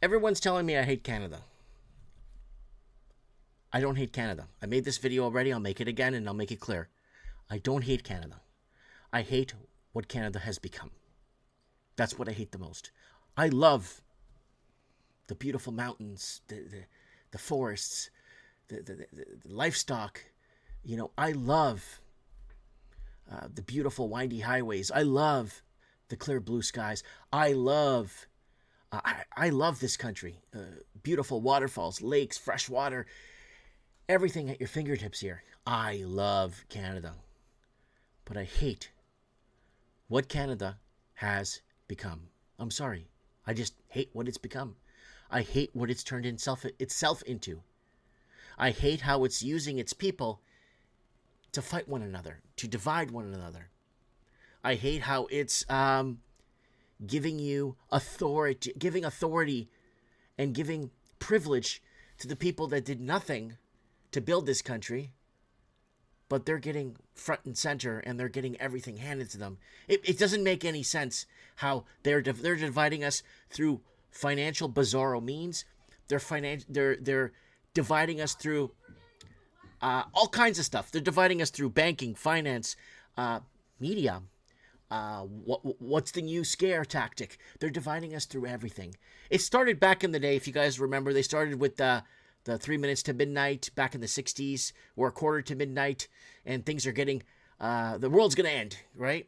Everyone's telling me I hate Canada. I don't hate Canada. I made this video already. I'll make it again and I'll make it clear. I don't hate Canada. I hate what Canada has become. That's what I hate the most. I love the beautiful mountains, the forests, the livestock. I love the beautiful windy highways. I love the clear blue skies. I love this country. Beautiful waterfalls, lakes, fresh water, everything at your fingertips here. I love Canada. But I hate what Canada has become. I'm sorry. I just hate what it's become. I hate what it's turned itself into. I hate how it's using its people to fight one another, to divide one another. I hate how it's giving authority and giving privilege to the people that did nothing to build this country, but they're getting front and center and they're getting everything handed to them. It doesn't make any sense how they're dividing us through financial bizarro means. They're dividing us through all kinds of stuff. They're dividing us through banking, finance, media. What's the new scare tactic? They're dividing us through everything. It started back in the day, if you guys remember. They started with the 3 minutes to midnight back in the 60s, or a quarter to midnight, and things are getting, the world's going to end, right?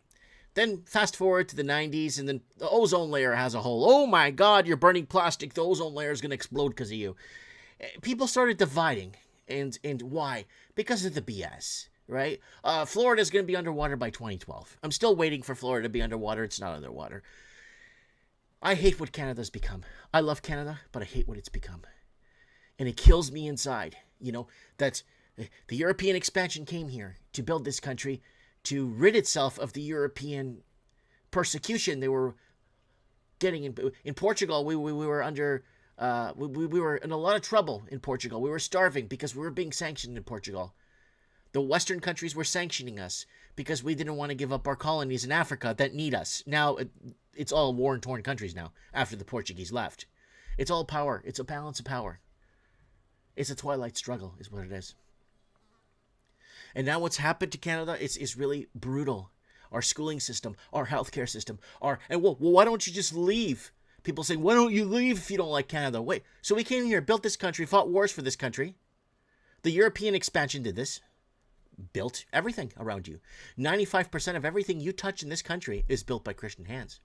Then fast forward to the 90s, and then the ozone layer has a hole. Oh my God, you're burning plastic. The ozone layer is going to explode because of you. People started dividing. And why? Because of the BS, right? Florida's going to be underwater by 2012. I'm still waiting for Florida to be underwater. It's not underwater. I hate what Canada's become. I love Canada, but I hate what it's become. And it kills me inside, that the European expansion came here to build this country, to rid itself of the European persecution they were getting in Portugal. We were under we were in a lot of trouble in Portugal. We were starving because we were being sanctioned in Portugal. The Western countries were sanctioning us because we didn't want to give up our colonies in Africa that need us. Now it's all war-torn countries now after the Portuguese left. It's all power. It's a balance of power. It's a twilight struggle is what it is. And now what's happened to Canada is really brutal. Our schooling system, our healthcare system, why don't you just leave? People say, why don't you leave if you don't like Canada? Wait, so we came here, built this country, fought wars for this country. The European expansion did this. Built everything around you. 95% of everything you touch in this country is built by Christian hands.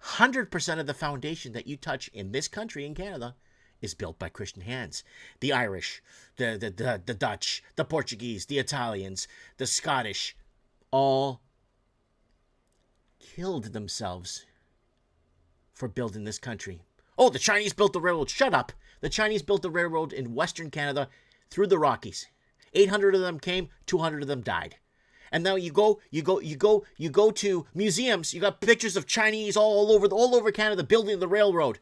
100% of the foundation that you touch in this country, in Canada, is built by Christian hands. The Irish, the Dutch, the Portuguese, the Italians, the Scottish, all killed themselves for building this country. Oh, the Chinese built the railroad. Shut up. The Chinese built the railroad in Western Canada through the Rockies. 800 of them came, 200 of them died. And now you go to museums, you got pictures of Chinese all over Canada building the railroad.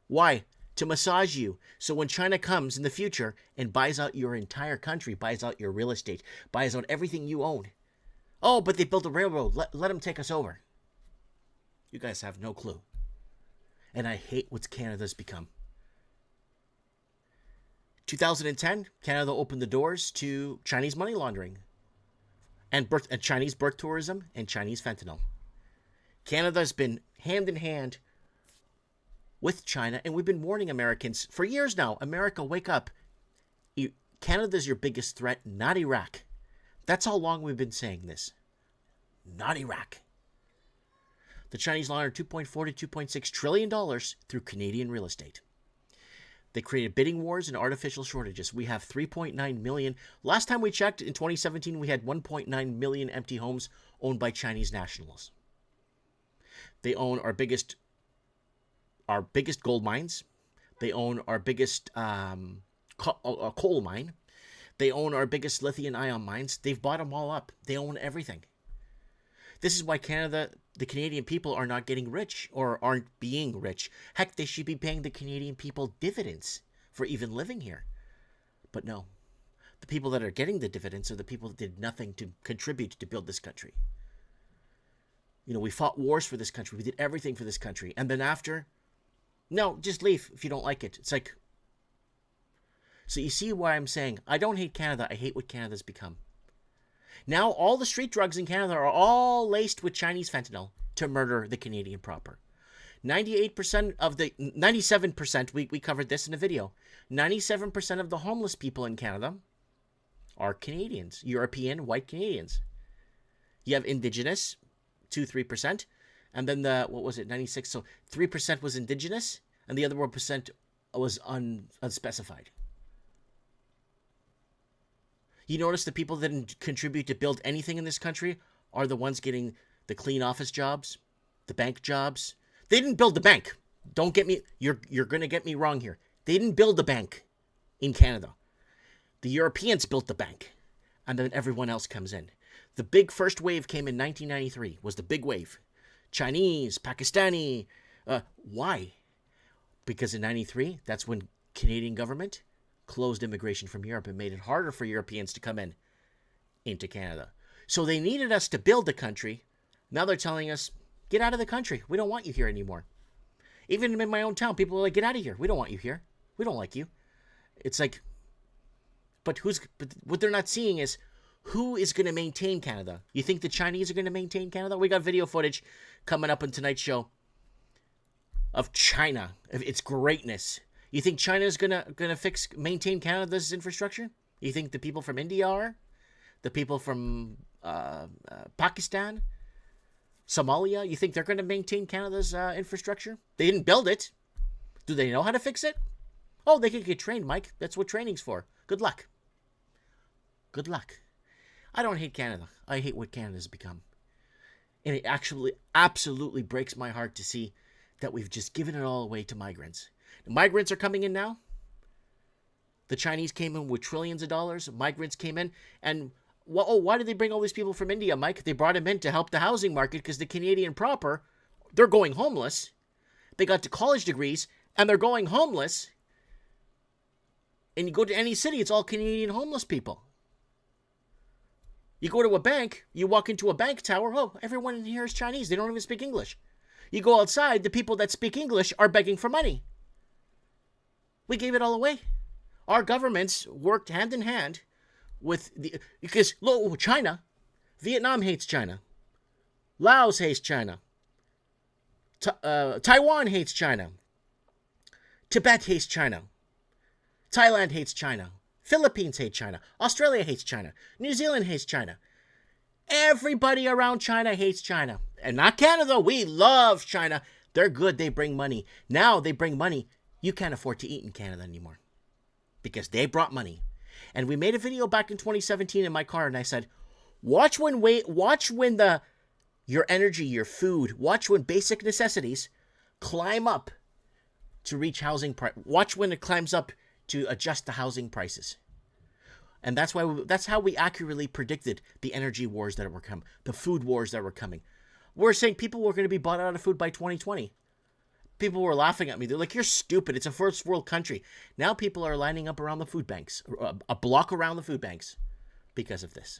Why? To massage you. So when China comes in the future and buys out your entire country, buys out your real estate, buys out everything you own. Oh, but they built a railroad. Let them take us over. You guys have no clue. And I hate what Canada's become. 2010, Canada opened the doors to Chinese money laundering and Chinese birth tourism and Chinese fentanyl. Canada's been hand in hand with China, and we've been warning Americans for years now. America, wake up. Canada's your biggest threat, not Iraq. That's how long we've been saying this. Not Iraq. The Chinese laundered $2.4 to $2.6 trillion through Canadian real estate. They created bidding wars and artificial shortages. We have 3.9 million. Last time we checked, in 2017, we had 1.9 million empty homes owned by Chinese nationals. They own our biggest gold mines. They own our biggest coal mine. They own our biggest lithium-ion mines. They've bought them all up. They own everything. This is why the Canadian people are not getting rich or aren't being rich. Heck, they should be paying the Canadian people dividends for even living here. But no, the people that are getting the dividends are the people that did nothing to contribute to build this country. We fought wars for this country. We did everything for this country. And then after, No, just leave if you don't like it. It's like, so you see why I'm saying I don't hate Canada. I hate what Canada's become. Now all the street drugs in Canada are all laced with Chinese fentanyl to murder the Canadian proper. 98% of the 97%, we covered this in a video. 97% of the homeless people in Canada are Canadians, European white Canadians. You have Indigenous, 3%, and then what was it, 96? So 3% was Indigenous, and the other 1% was unspecified. You notice the people that didn't contribute to build anything in this country are the ones getting the clean office jobs, the bank jobs. They didn't build the bank. Don't get me, you're going to get me wrong here. They didn't build the bank in Canada. The Europeans built the bank, and then everyone else comes in. The big first wave came in 1993, was the big wave. Chinese, Pakistani. Why? Because in 93, that's when Canadian government closed immigration from Europe and made it harder for Europeans to come into Canada. So they needed us to build the country. Now they're telling us, get out of the country. We don't want you here anymore. Even in my own town, people are like, get out of here. We don't want you here. We don't like you. It's like, but what they're not seeing is who is going to maintain Canada. You think the Chinese are going to maintain Canada? We got video footage coming up on tonight's show of China, of its greatness. You think China is gonna maintain Canada's infrastructure? You think the people from India are? The people from Pakistan? Somalia? You think they're going to maintain Canada's infrastructure? They didn't build it. Do they know how to fix it? Oh, they can get trained, Mike. That's what training's for. Good luck. Good luck. I don't hate Canada. I hate what Canada's become. And it actually absolutely breaks my heart to see that we've just given it all away to migrants. The migrants are coming in now. The Chinese came in with trillions of dollars. Migrants came in. And why did they bring all these people from India, Mike? They brought them in to help the housing market because the Canadian proper, they're going homeless. They got to college degrees and they're going homeless. And you go to any city, it's all Canadian homeless people. You go to a bank, you walk into a bank tower, oh, everyone in here is Chinese. They don't even speak English. You go outside, the people that speak English are begging for money. We gave it all away. Our governments worked hand in hand with because look, China, Vietnam hates China. Laos hates China. Taiwan hates China. Tibet hates China. Thailand hates China. Philippines hate China. Australia hates China. New Zealand hates China. Everybody around China hates China. And not Canada. We love China. They're good. They bring money. Now they bring money. You can't afford to eat in Canada anymore. Because they brought money. And we made a video back in 2017 in my car, and I said, watch when your energy, your food, watch when basic necessities climb up to reach housing price. Watch when it climbs up to adjust the housing prices. And that's how we accurately predicted the energy wars that were coming, the food wars that were coming. We're saying people were going to be bought out of food by 2020. People were laughing at me. They're like, you're stupid. It's a first world country. Now people are lining up around the food banks, a block around the food banks because of this.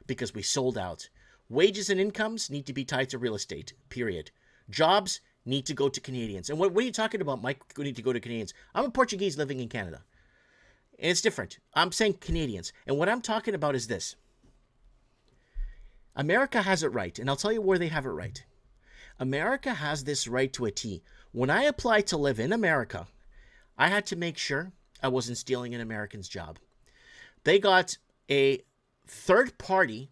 Because we sold out. Wages and incomes need to be tied to real estate, period. Jobs need to go to Canadians. And what are you talking about, Mike? We need to go to Canadians. I'm a Portuguese living in Canada. And it's different. I'm saying Canadians. And what I'm talking about is this. America has it right. And I'll tell you where they have it right. America has this right to a T. When I applied to live in America, I had to make sure I wasn't stealing an American's job. They got a third-party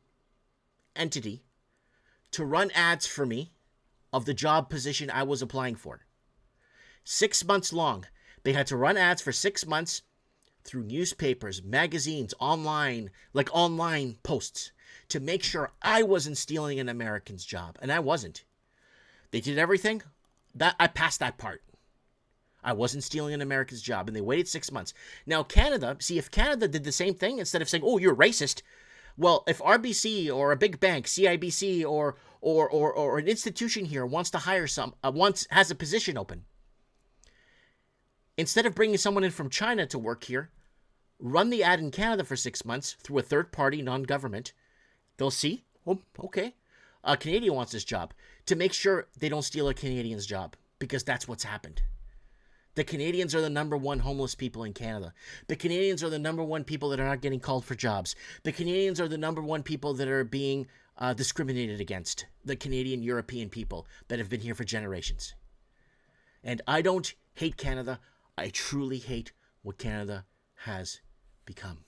entity to run ads for me of the job position I was applying for. 6 months long. They had to run ads for 6 months through newspapers, magazines, online posts to make sure I wasn't stealing an American's job. And I wasn't. They did everything. I passed that part. I wasn't stealing an American's job, and they waited 6 months. Now, Canada, see, if Canada did the same thing, instead of saying, oh, you're racist, well, if RBC or a big bank, CIBC or an institution here wants to hire has a position open, instead of bringing someone in from China to work here, run the ad in Canada for 6 months through a third-party, non-government, they'll see, oh, okay, a Canadian wants this job, to make sure they don't steal a Canadian's job. because that's what's happened. The Canadians are the number one homeless people in Canada. The Canadians are the number one people that are not getting called for jobs. The Canadians are the number one people that are being discriminated against. The Canadian European people that have been here for generations. And I don't hate Canada. I truly hate what Canada has become.